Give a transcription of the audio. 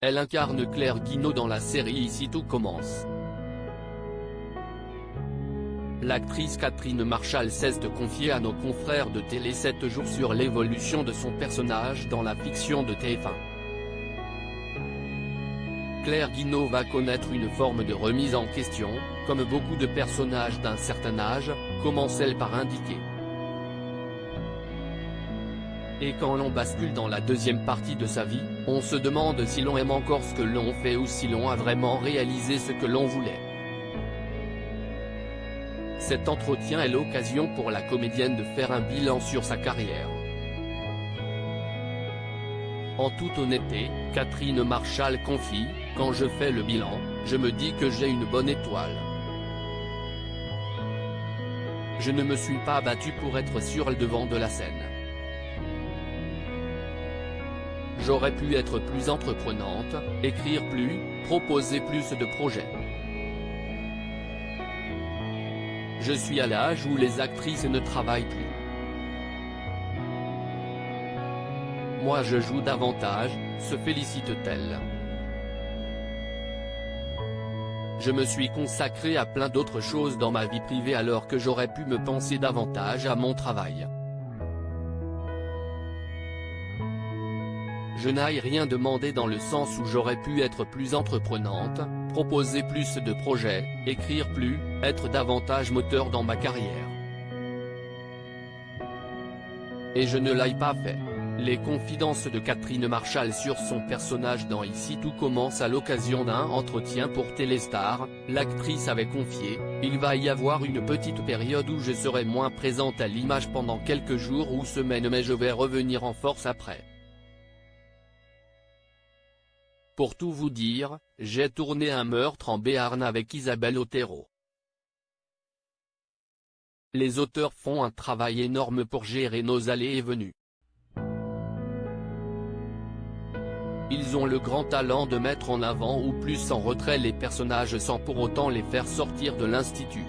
Elle incarne Claire Guinaud dans la série Ici tout commence. L'actrice Catherine Marchal cesse de confier à nos confrères de Télé 7 jours sur l'évolution de son personnage dans la fiction de TF1. Claire Guinaud va connaître une forme de remise en question, comme beaucoup de personnages d'un certain âge, commence-t-elle par indiquer. Et quand l'on bascule dans la deuxième partie de sa vie, on se demande si l'on aime encore ce que l'on fait ou si l'on a vraiment réalisé ce que l'on voulait. Cet entretien est l'occasion pour la comédienne de faire un bilan sur sa carrière. En toute honnêteté, Catherine Marchal confie, « Quand je fais le bilan, je me dis que j'ai une bonne étoile. Je ne me suis pas battue pour être sur le devant de la scène. J'aurais pu être plus entreprenante, écrire plus, proposer plus de projets. Je suis à l'âge où les actrices ne travaillent plus. Moi je joue davantage, se félicite-t-elle. Je me suis consacrée à plein d'autres choses dans ma vie privée alors que j'aurais pu me penser davantage à mon travail. Je n'ai rien demandé dans le sens où j'aurais pu être plus entreprenante, proposer plus de projets, écrire plus, être davantage moteur dans ma carrière. Et je ne l'ai pas fait. » Les confidences de Catherine Marchal sur son personnage dans Ici tout commence à l'occasion d'un entretien pour Téléstar. L'actrice avait confié, « Il va y avoir une petite période où je serai moins présente à l'image pendant quelques jours ou semaines mais je vais revenir en force après. Pour tout vous dire, j'ai tourné un meurtre en Béarn avec Isabelle Otero. Les auteurs font un travail énorme pour gérer nos allées et venues. Ils ont le grand talent de mettre en avant ou plus en retrait les personnages sans pour autant les faire sortir de l'institut.